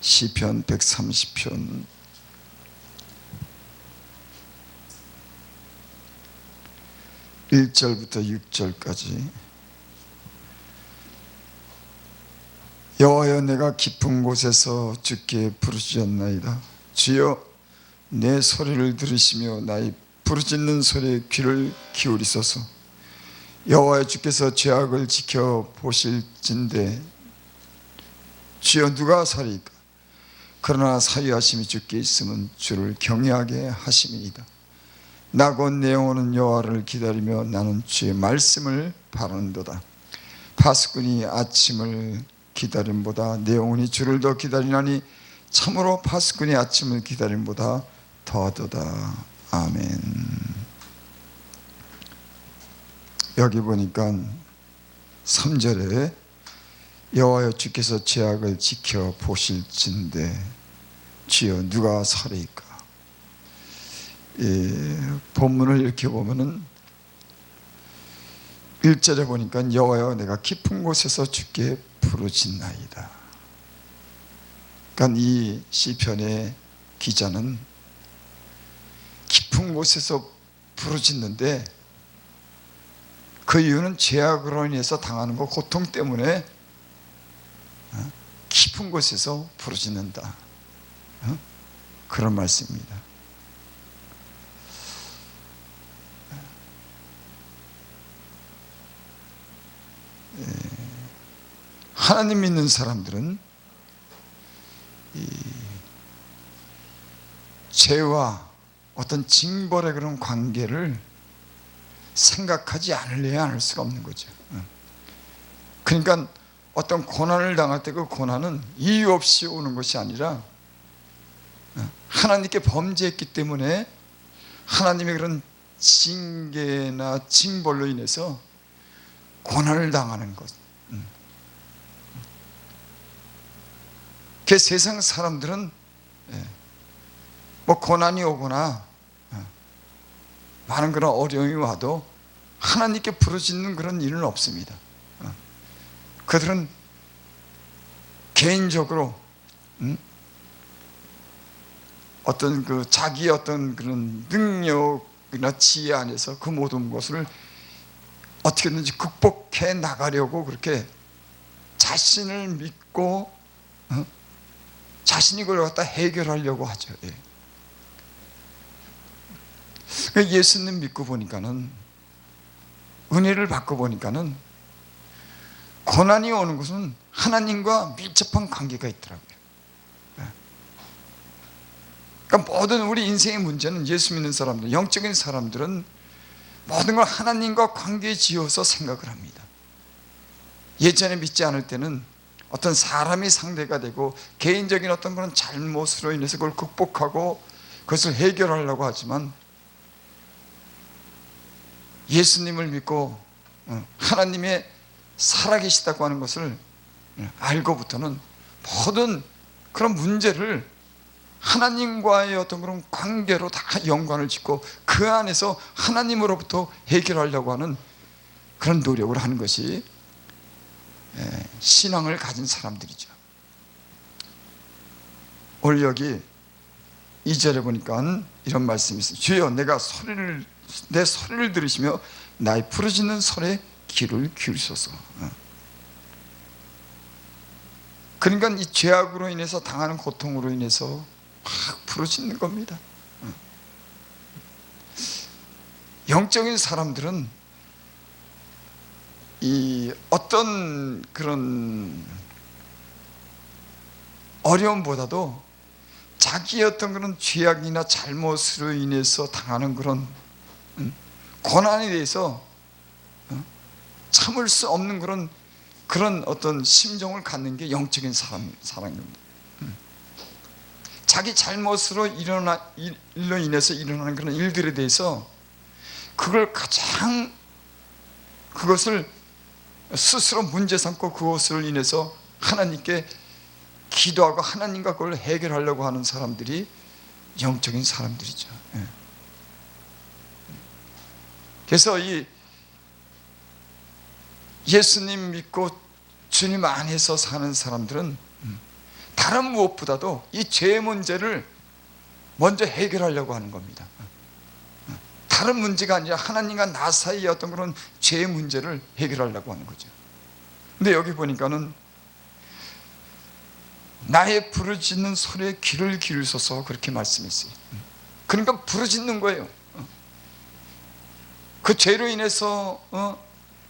시편 130편 1절부터 6절까지. 여호와여, 내가 깊은 곳에서 주께 부르짖었나이다. 주여, 내 소리를 들으시며 나의 부르짖는 소리에 귀를 기울이소서. 여호와여, 주께서 죄악을 지켜보실진대 주여, 누가 살이까? 그러나 사유하심이 주께 있으면 주를 경외하게 하심이니이다. 나 곧 내 영혼은 여호와를 기다리며 나는 주의 말씀을 바라는도다. 파수꾼이 아침을 기다림보다 내 영혼이 주를 더 기다리나니 참으로 파수꾼이 아침을 기다림보다 더하도다. 아멘. 여기 보니까 3절에 여호와여, 주께서 죄악을 지켜보실진대 주여, 누가 살이까? 본문을 이렇게 보면은 1절에 보니까 여호와여, 내가 깊은 곳에서 주께 부르짖나이다. 그러니까 이 시편의 기자는 깊은 곳에서 부르짖는데 그 이유는 죄악으로 인해서 당하는 것, 고통 때문에 깊은 곳에서 부르짖는다, 그런 말씀입니다. 하나님 믿는 사람들은 이 죄와 어떤 징벌의 그런 관계를 생각하지 않으려야 할 수가 없는 거죠. 그러니까 어떤 고난을 당할 때 그 고난은 이유 없이 오는 것이 아니라 하나님께 범죄했기 때문에 하나님의 그런 징계나 징벌로 인해서 고난을 당하는 것. 그 세상 사람들은 뭐 고난이 오거나 많은 그런 어려움이 와도 하나님께 부르짖는 그런 일은 없습니다. 그들은 개인적으로 어떤 그 자기의 어떤 그런 능력이나 지혜 안에서 그 모든 것을 어떻게든지 극복해 나가려고 그렇게 자신을 믿고 자신이 그걸 갖다 해결하려고 하죠. 예수님 믿고 보니까는, 은혜를 받고 보니까는 고난이 오는 것은 하나님과 밀접한 관계가 있더라고요. 그러니까 모든 우리 인생의 문제는, 예수 믿는 사람들, 영적인 사람들은 모든 걸 하나님과 관계 지어서 생각을 합니다. 예전에 믿지 않을 때는 어떤 사람이 상대가 되고 개인적인 어떤 그런 잘못으로 인해서 그걸 극복하고 그것을 해결하려고 하지만, 예수님을 믿고 하나님의 살아계시다고 하는 것을 알고부터는 모든 그런 문제를 하나님과의 어떤 그런 관계로 다 연관을 짓고 그 안에서 하나님으로부터 해결하려고 하는 그런 노력을 하는 것이 신앙을 가진 사람들이죠. 오늘 여기 2절에 보니까 이런 말씀이 있어요. 주여, 내 소리를 들으시며 나의 부르짖는 소리에 귀를 기울이소서. 그러니까 이 죄악으로 인해서 당하는 고통으로 인해서 막 부르짖는 겁니다. 영적인 사람들은 이 어떤 그런 어려움보다도 자기의 어떤 그런 죄악이나 잘못으로 인해서 당하는 그런 고난에 대해서 참을 수 없는 그런 어떤 심정을 갖는 게 영적인 사람입니다. 자기 잘못으로 일로 인해서 일어나는 그런 일들에 대해서 그것을 스스로 문제 삼고 그것을 인해서 하나님께 기도하고 하나님과 그걸 해결하려고 하는 사람들이 영적인 사람들이죠. 그래서 이 예수님 믿고 주님 안에서 사는 사람들은 다른 무엇보다도 이 죄 문제를 먼저 해결하려고 하는 겁니다. 다른 문제가 아니라 하나님과 나 사이의 어떤 그런 죄 문제를 해결하려고 하는 거죠. 근데 여기 보니까는 나의 부르짖는 소리에 귀를 기울이소서 그렇게 말씀했어요. 그러니까 부르짖는 거예요. 그 죄로 인해서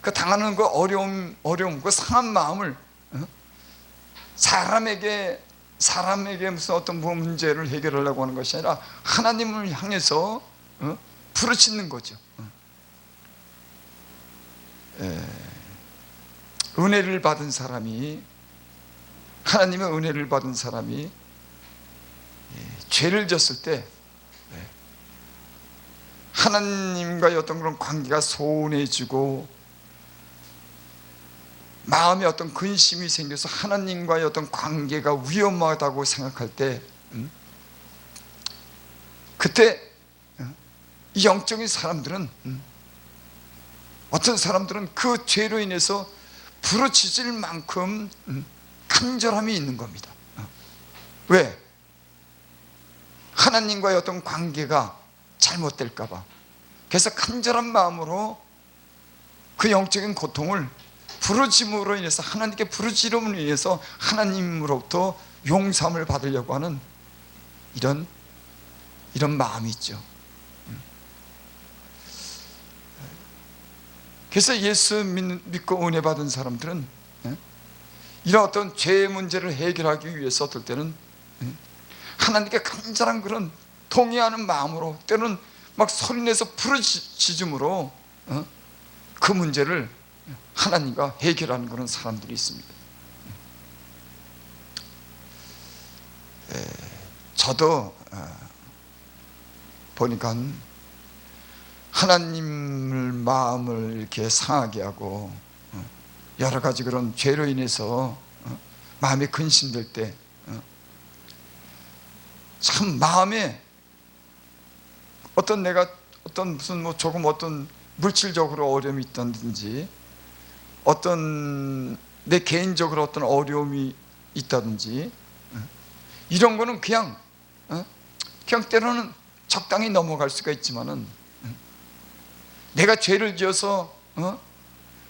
그 당하는 그 어려움, 그 상한 마음을 사람에게 무슨 어떤 문제를 해결하려고 하는 것이 아니라 하나님을 향해서 부르짖는 거죠. 은혜를 받은 사람이, 하나님의 은혜를 받은 사람이 죄를 졌을 때 하나님과의 어떤 그런 관계가 소원해지고 마음에 어떤 근심이 생겨서 하나님과의 어떤 관계가 위험하다고 생각할 때 그때 이 영적인 사람들은 어떤 사람들은 그 죄로 인해서 부르짖을 만큼 간절함이 있는 겁니다. 왜? 하나님과의 어떤 관계가 잘못될까 봐. 그래서 간절한 마음으로 그 영적인 고통을 부르짖음으로 인해서, 하나님께 부르짖음으로 인해서 하나님으로부터 용서함을 받으려고 하는 이런 마음이 있죠. 그래서 예수 믿고 은혜 받은 사람들은 이런 어떤 죄의 문제를 해결하기 위해서 어떨 때는 하나님께 간절한 그런 동의하는 마음으로, 때로는 막 소리내서 부르짖음으로 그 문제를 하나님과 해결하는 그런 사람들이 있습니다. 저도 보니까 하나님을 마음을 이렇게 상하게 하고 여러 가지 그런 죄로 인해서 마음이 근심될 때 참 마음에 내가 무슨 조금 어떤 물질적으로 어려움이 있다든지, 어떤 내 개인적으로 어떤 어려움이 있다든지, 이런 거는 그냥 때로는 적당히 넘어갈 수가 있지만은 내가 죄를 지어서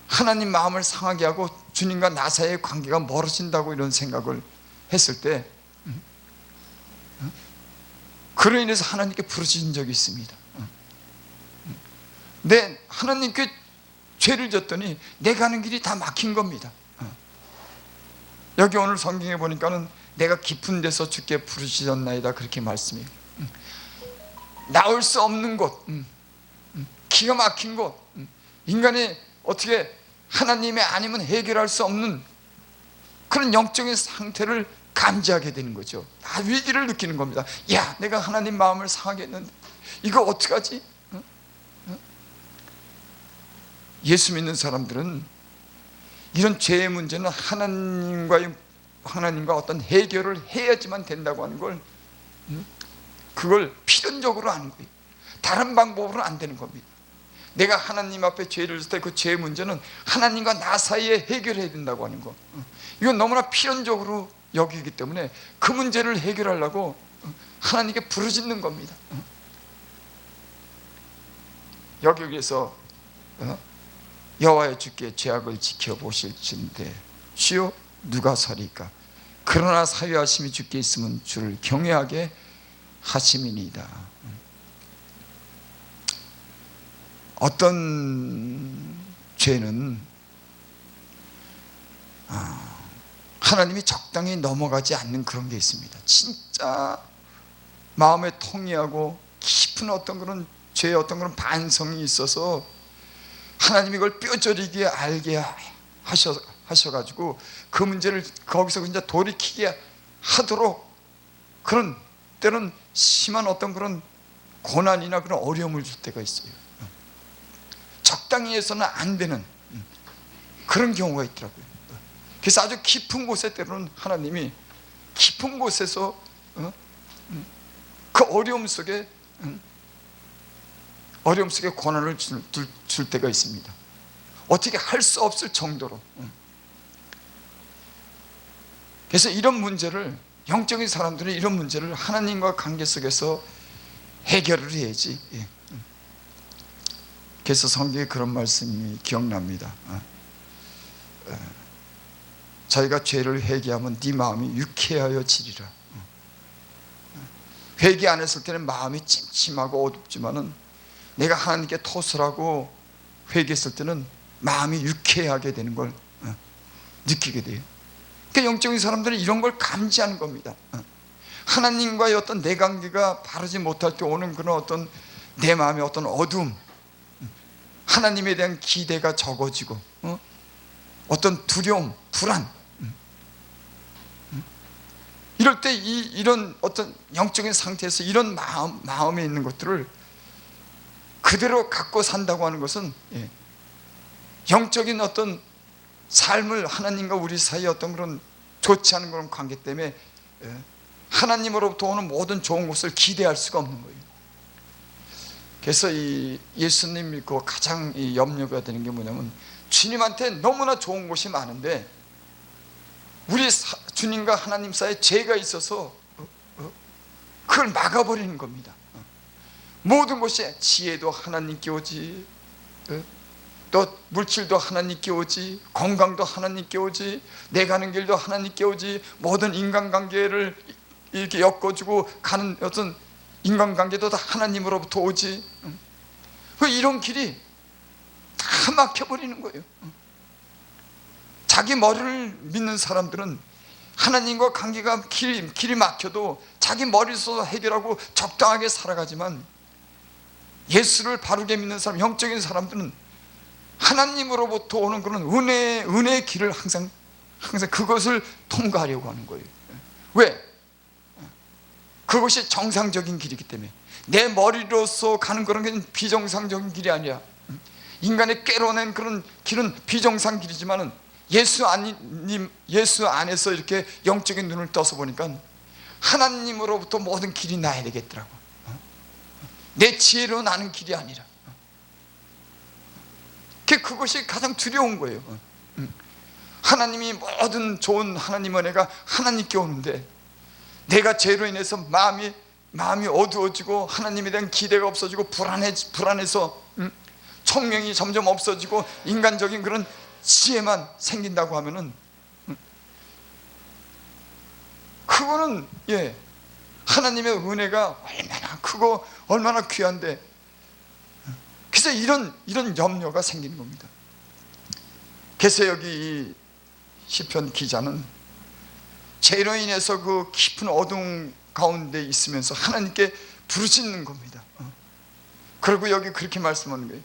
하나님 마음을 상하게 하고 주님과 나 사이의 관계가 멀어진다고 이런 생각을 했을 때 그로 인해서 하나님께 부르짖은 적이 있습니다. 내 하나님께 죄를 졌더니 내 가는 길이 다 막힌 겁니다. 여기 오늘 성경에 보니까는 내가 깊은 데서 주께 부르짖었나이다 그렇게 말씀해요. 나올 수 없는 곳, 기가 막힌 곳, 인간이 어떻게 하나님의 아니면 해결할 수 없는 그런 영적인 상태를 감지하게 되는 거죠. 위기를 느끼는 겁니다. 야, 내가 하나님 마음을 상하게 했는데 이거 어떡하지? 예수 믿는 사람들은 이런 죄의 문제는 하나님과 어떤 해결을 해야지만 된다고 하는 걸, 그걸 필연적으로 아는 거예요. 다른 방법으로는 안 되는 겁니다. 내가 하나님 앞에 죄를 질 때 그 죄의 문제는 하나님과 나 사이에 해결해야 된다고 하는 거, 이건 너무나 필연적으로 여기기 때문에 그 문제를 해결하려고 하나님께 부르짖는 겁니다. 여기에서 여호와의 주께 죄악을 지켜보실진대 주여 누가 서리까? 그러나 사유하심이 주께 있으면 주를 경외하게 하심이니이다. 어떤 죄는 하나님이 적당히 넘어가지 않는 그런 게 있습니다. 진짜 마음에 통이하고 깊은 어떤 그런 죄의 어떤 그런 반성이 있어서 하나님이 이걸 뼈저리게 알게 하셔가지고 그 문제를 거기서 진짜 돌이키게 하도록, 그런 때는 심한 어떤 그런 고난이나 그런 어려움을 줄 때가 있어요. 적당히 해서는 안 되는 그런 경우가 있더라고요. 그래서 아주 깊은 곳에 때로는 하나님이 깊은 곳에서 그 어려움 속에 고난을 줄 때가 있습니다. 어떻게 할 수 없을 정도로. 그래서 이런 문제를 영적인 사람들은 이런 문제를 하나님과 관계 속에서 해결을 해야지. 그래서 성경에 그런 말씀이 기억납니다. 자기가 죄를 회개하면 네 마음이 유쾌하여 지리라. 회개 안 했을 때는 마음이 찜찜하고 어둡지만은 내가 하나님께 토설하고 회개했을 때는 마음이 유쾌하게 되는 걸 느끼게 돼요. 그러니까 영적인 사람들은 이런 걸 감지하는 겁니다. 하나님과의 어떤 내 관계가 바르지 못할 때 오는 그런 어떤 내 마음의 어떤 어두움, 하나님에 대한 기대가 적어지고 어떤 두려움, 불안, 이럴 때 이런 어떤 영적인 상태에서 이런 마음에 있는 것들을 그대로 갖고 산다고 하는 것은 영적인 어떤 삶을 하나님과 우리 사이에 어떤 그런 좋지 않은 그런 관계 때문에 하나님으로부터 오는 모든 좋은 것을 기대할 수가 없는 거예요. 그래서 이 예수님 믿고 가장 이 염려가 되는 게 뭐냐면, 주님한테 너무나 좋은 것이 많은데 우리 주님과 하나님 사이에 죄가 있어서 그걸 막아버리는 겁니다. 모든 것이 지혜도 하나님께 오지, 또 물질도 하나님께 오지, 건강도 하나님께 오지, 내 가는 길도 하나님께 오지, 모든 인간관계를 이렇게 엮어주고 가는 어떤 인간관계도 다 하나님으로부터 오지. 이런 길이 다 막혀버리는 거예요. 자기 머리를 믿는 사람들은 하나님과 관계가 길이 막혀도 자기 머리에서 해결하고 적당하게 살아가지만, 예수를 바르게 믿는 사람, 영적인 사람들은 하나님으로부터 오는 그런 은혜의 길을 항상 그것을 통과하려고 하는 거예요. 왜? 그것이 정상적인 길이기 때문에. 내 머리로서 가는 그런 게 비정상적인 길이 아니라, 인간의 깨로낸 그런 길은 비정상 길이지만은 예수 안에서 이렇게 영적인 눈을 떠서 보니까 하나님으로부터 모든 길이 나야 되겠더라고. 내 지혜로 나는 길이 아니라. 그것이 가장 두려운 거예요. 하나님이 모든 좋은 하나님 은혜가 하나님께 오는데, 내가 죄로 인해서 마음이 어두워지고 하나님에 대한 기대가 없어지고 불안해서 총명이 점점 없어지고 인간적인 그런 지혜만 생긴다고 하면은, 그거는 하나님의 은혜가 얼마나 크고 얼마나 귀한데, 그래서 이런 염려가 생기는 겁니다. 그래서 여기 이 시편 기자는 죄로 인해서 그 깊은 어둠 가운데 있으면서 하나님께 부르짖는 겁니다. 그리고 여기 그렇게 말씀하는 거예요.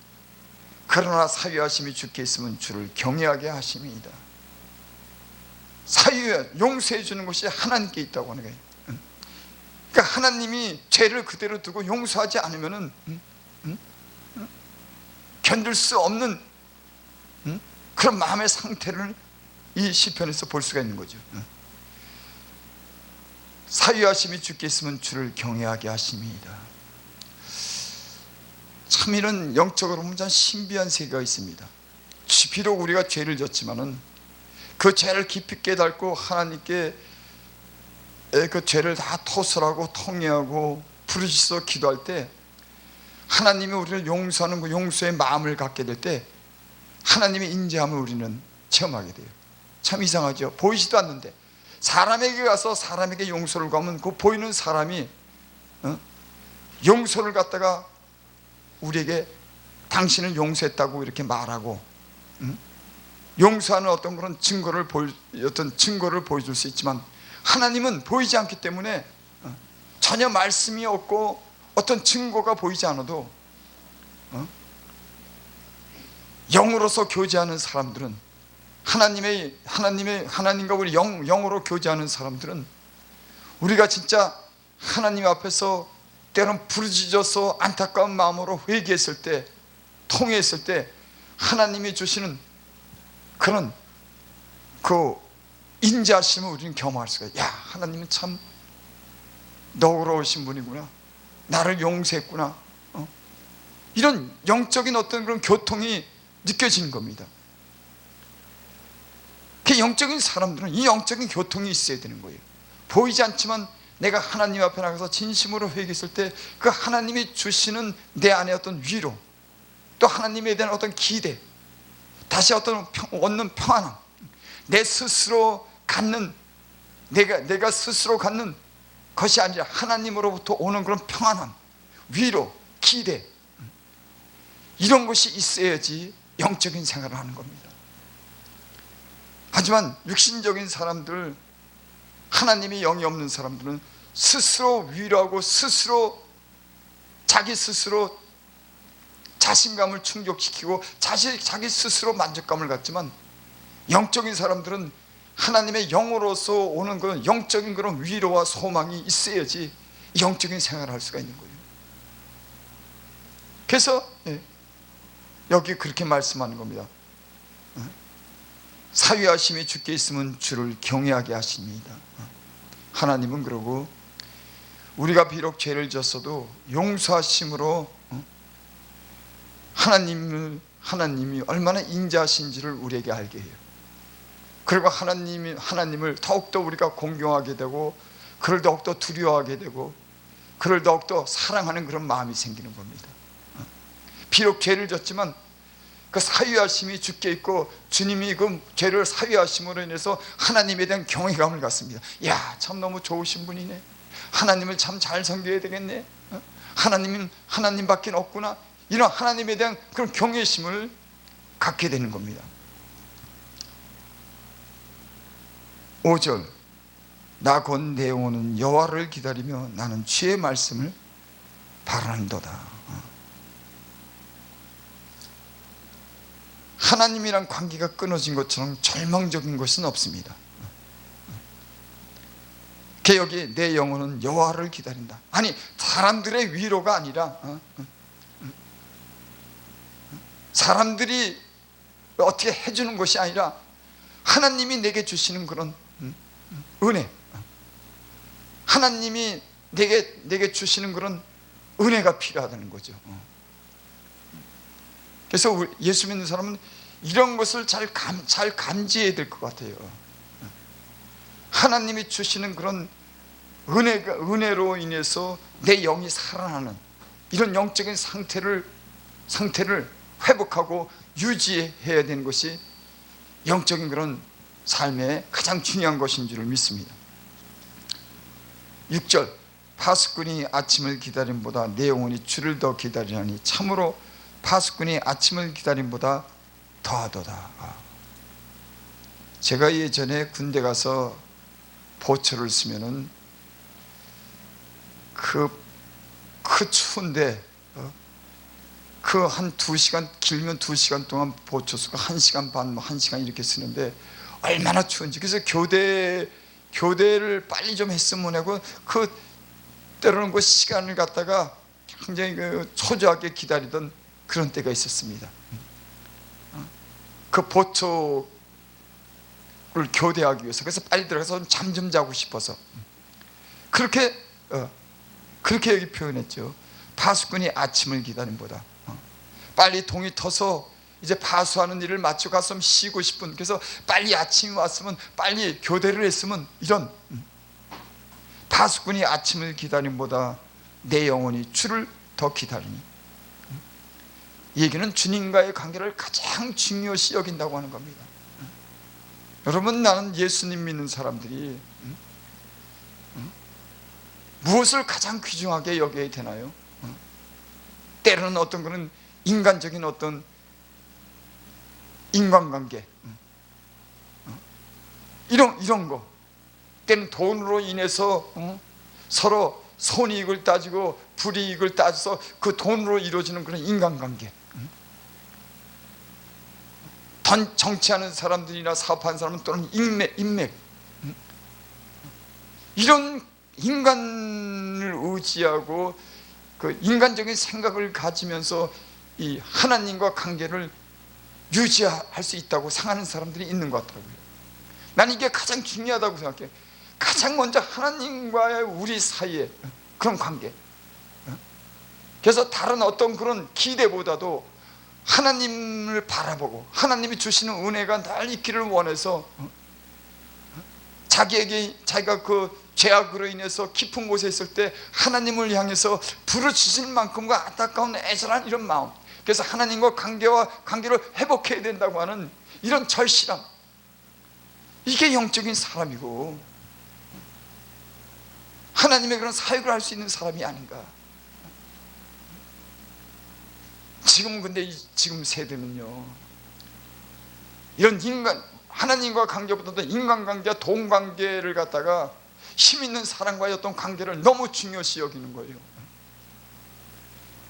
그러나 사유하심이 주께 있으면 주를 경외하게 하심이다. 용서해 주는 것이 하나님께 있다고 하는 거예요. 그러니까 하나님이 죄를 그대로 두고 용서하지 않으면은 견딜 수 없는 그런 마음의 상태를 이 시편에서 볼 수가 있는 거죠. 사유하심이 주께 있으면 주를 경외하게 하심이다. 참 이런 영적으로 보면 참 신비한 세계가 있습니다. 비록 우리가 죄를 졌지만은 그 죄를 깊이 깨닫고 하나님께 그 죄를 다 토설하고 통회하고 부르짖어 기도할 때, 하나님이 우리를 용서하는 그 용서의 마음을 갖게 될 때 하나님의 인자함을 우리는 체험하게 돼요. 참 이상하죠. 보이지도 않는데 사람에게 가서 사람에게 용서를 구하면 그 보이는 사람이 용서를 갖다가 우리에게 당신을 용서했다고 이렇게 말하고 용서하는 어떤 그런 증거를 보여줄 수 있지만, 하나님은 보이지 않기 때문에 전혀 말씀이 없고 어떤 증거가 보이지 않아도 영으로서 교제하는 사람들은, 하나님과 우리 영으로 교제하는 사람들은, 우리가 진짜 하나님 앞에서 때론 부르짖어서 안타까운 마음으로 회개했을 때, 통회했을 때 하나님이 주시는 그런 그 인자하심을 우리는 경험할 수가 있어요. 야, 하나님은 참 너그러우신 분이구나, 나를 용서했구나, 이런 영적인 어떤 그런 교통이 느껴지는 겁니다. 그 영적인 사람들은 이 영적인 교통이 있어야 되는 거예요. 보이지 않지만 내가 하나님 앞에 나가서 진심으로 회개했을 때 그 하나님이 주시는 내 안에 어떤 위로, 또 하나님에 대한 어떤 기대, 다시 어떤 얻는 평안함, 내 스스로 갖는, 내가 스스로 갖는 것이 아니라 하나님으로부터 오는 그런 평안함, 위로, 기대, 이런 것이 있어야지 영적인 생활을 하는 겁니다. 하지만 육신적인 사람들, 하나님이 영이 없는 사람들은 스스로 위로하고 자기 스스로 자신감을 충족시키고 자기 스스로 만족감을 갖지만, 영적인 사람들은 하나님의 영으로서 오는 그런 영적인 그런 위로와 소망이 있어야지 영적인 생활을 할 수가 있는 거예요. 그래서 여기 그렇게 말씀하는 겁니다. 사위하심이 주께 있으면 주를 경외하게 하십니다. 하나님은 그러고 우리가 비록 죄를 졌어도 용서하심으로 하나님이 얼마나 인자하신지를 우리에게 알게 해요. 그리고 하나님을 더욱더 우리가 공경하게 되고, 그를 더욱더 두려워하게 되고, 그를 더욱더 사랑하는 그런 마음이 생기는 겁니다. 비록 죄를 졌지만 그 사유하심이 주께 있고, 주님이 그 죄를 사유하심으로 인해서 하나님에 대한 경외감을 갖습니다. 야, 참 너무 좋으신 분이네. 하나님을 참 잘 섬겨야 되겠네. 하나님밖에 없구나. 이런 하나님에 대한 그런 경외심을 갖게 되는 겁니다. 5절, 나 곧 내 영혼은 여호와를 기다리며 나는 주의 말씀을 바라는도다. 하나님이란 관계가 끊어진 것처럼 절망적인 것은 없습니다. 여기 내 영혼은 여호와를 기다린다. 아니, 사람들의 위로가 아니라, 사람들이 어떻게 해주는 것이 아니라 하나님이 내게 주시는 그런 은혜, 하나님이 내게 주시는 그런 은혜가 필요하다는 거죠. 그래서 예수 믿는 사람은 이런 것을 잘 감지해야 될 것 같아요. 하나님이 주시는 그런 은혜로 인해서 내 영이 살아나는 이런 영적인 상태를 회복하고 유지해야 되는 것이 영적인 그런 삶의 가장 중요한 것인 줄을 믿습니다. 6절, 파수꾼이 아침을 기다림보다 내 영혼이 주를 더 기다리나니 참으로 파수꾼이 아침을 기다림보다 더하도다. 제가 예전에 군대 가서 보초를 쓰면은 그 추운데 그 한 2시간, 길면 2시간 동안 보초 쓰고 1시간 반, 1시간 이렇게 쓰는데 얼마나 추운지. 그래서 교대를 빨리 좀 했으면 하고 때로는 그 시간을 갖다가 굉장히 초조하게 기다리던 그런 때가 있었습니다. 그 보초를 교대하기 위해서. 그래서 빨리 들어가서 잠 좀 자고 싶어서 그렇게 여기 표현했죠. 파수꾼이 아침을 기다림보다 빨리 동이 터서 이제 파수하는 일을 마치고 갔으면 쉬고 싶은, 그래서 빨리 아침이 왔으면 빨리 교대를 했으면, 이런 파수꾼이 아침을 기다림보다 내 영혼이 주를 더 기다리니, 이 얘기는 주님과의 관계를 가장 중요시 여긴다고 하는 겁니다. 여러분, 나는 예수님 믿는 사람들이 무엇을 가장 귀중하게 여겨야 되나요? 때로는 어떤 그런 인간적인 어떤 인간관계, 이런 거, 때는 돈으로 인해서 서로 손이익을 따지고 불이익을 따져서 그 돈으로 이루어지는 그런 인간관계, 정치하는 사람들이나 사업하는 사람은 또는 인맥, 이런 인간을 의지하고 그 인간적인 생각을 가지면서 이 하나님과 관계를 유지할 수 있다고 생각하는 사람들이 있는 것 같더라고요. 나는 이게 가장 중요하다고 생각해요. 가장 먼저 하나님과의 우리 사이에 그런 관계. 그래서 다른 어떤 그런 기대보다도 하나님을 바라보고 하나님이 주시는 은혜가 날 있기를 원해서 자기가 그 죄악으로 인해서 깊은 곳에 있을 때 하나님을 향해서 부르짖을 만큼과 안타까운 애절한 이런 마음, 그래서 하나님과 관계를 회복해야 된다고 하는 이런 절실함, 이게 영적인 사람이고 하나님의 그런 사역을 할 수 있는 사람이 아닌가. 지금은 근데 지금 세대는요, 이런 하나님과 관계보다도 인간관계와 동관계를 갖다가 힘 있는 사람과의 어떤 관계를 너무 중요시 여기는 거예요.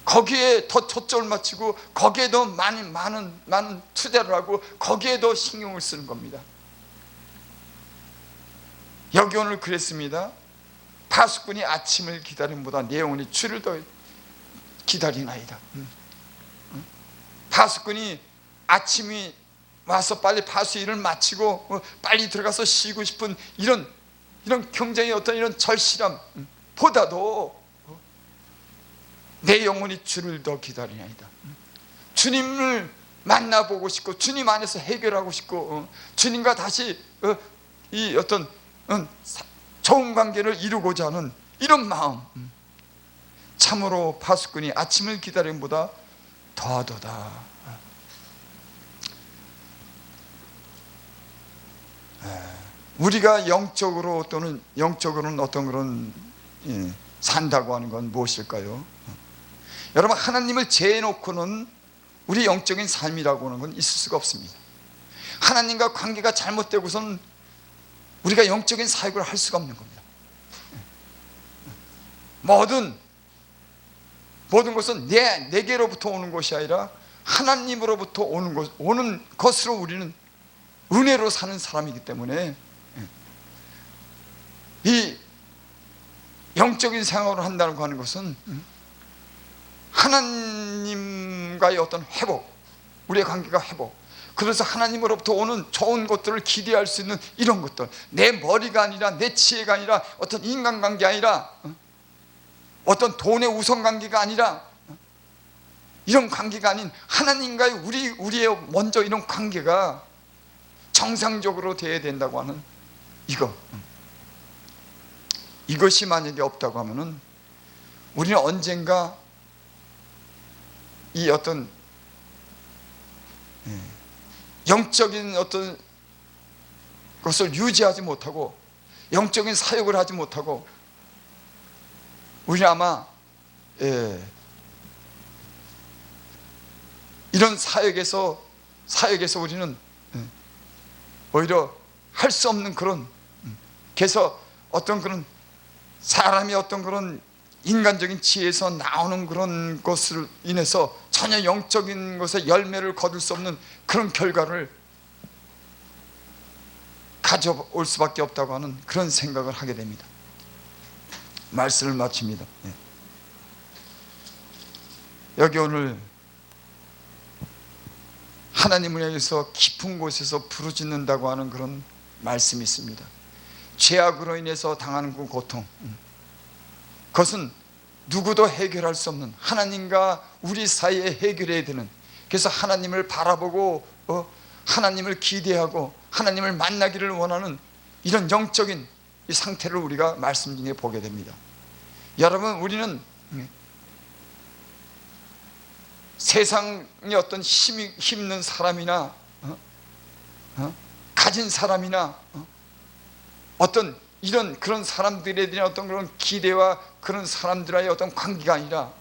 거기에 더 초점을 맞추고 거기에 더 많은 투자를 하고 거기에 더 신경을 쓰는 겁니다. 여기 오늘 그랬습니다. 파수꾼이 아침을 기다림보다 내 영혼이 주를 더 기다리나이다. 파수꾼이 아침이 와서 빨리 파수 일을 마치고 빨리 들어가서 쉬고 싶은 이런 굉장히 어떤 이런 절실함 보다도 내 영혼이 주를 더 기다리나이다. 주님을 만나보고 싶고 주님 안에서 해결하고 싶고 주님과 다시 이 어떤 좋은 관계를 이루고자 하는 이런 마음, 참으로 파수꾼이 아침을 기다림보다 더하도다. 우리가 영적으로 또는 영적으로는 어떤 그런 산다고 하는 건 무엇일까요? 여러분, 하나님을 제해놓고는 우리 영적인 삶이라고 하는 건 있을 수가 없습니다. 하나님과 관계가 잘못되고서는 우리가 영적인 사역을 할 수가 없는 겁니다. 모든 것은 내게로부터 오는 것이 아니라 하나님으로부터 오는 것으로 우리는 은혜로 사는 사람이기 때문에 이 영적인 생활을 한다고 하는 것은 하나님과의 어떤 회복, 우리의 관계가 회복, 그래서 하나님으로부터 오는 좋은 것들을 기대할 수 있는 이런 것들, 내 머리가 아니라 내 지혜가 아니라 어떤 인간관계 아니라 어떤 돈의 우선관계가 아니라 이런 관계가 아닌 하나님과의 우리의 먼저 이런 관계가 정상적으로 되어야 된다고 하는 이것이 만약에 없다고 하면은 우리는 언젠가 이 어떤 영적인 어떤 것을 유지하지 못하고 영적인 사역을 하지 못하고 우리는 아마 이런 사역에서 우리는 오히려 할 수 없는 그런, 그래서 어떤 그런 사람이 어떤 그런 인간적인 지혜에서 나오는 그런 것을 인해서 전혀 영적인 것에 열매를 거둘 수 없는 그런 결과를 가져올 수밖에 없다고 하는 그런 생각을 하게 됩니다. 말씀을 마칩니다. 여기 오늘 하나님을 향해서 깊은 곳에서 부르짖는다고 하는 그런 말씀이 있습니다. 죄악으로 인해서 당하는 그 고통, 그것은 누구도 해결할 수 없는, 하나님과 우리 사이에 해결해야 되는, 그래서 하나님을 바라보고 하나님을 기대하고 하나님을 만나기를 원하는 이런 영적인 이 상태를 우리가 말씀 중에 보게 됩니다. 여러분, 우리는 세상의 어떤 힘있는 사람이나 가진 사람이나 어떤 이런 그런 사람들에 대한 어떤 그런 기대와 그런 사람들과의 어떤 관계가 아니라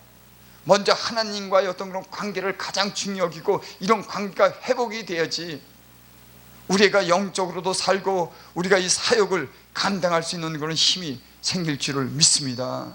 먼저 하나님과의 어떤 그런 관계를 가장 중요히 여기고 이런 관계가 회복이 돼야지 우리가 영적으로도 살고 우리가 이 사역을 감당할 수 있는 그런 힘이 생길 줄을 믿습니다.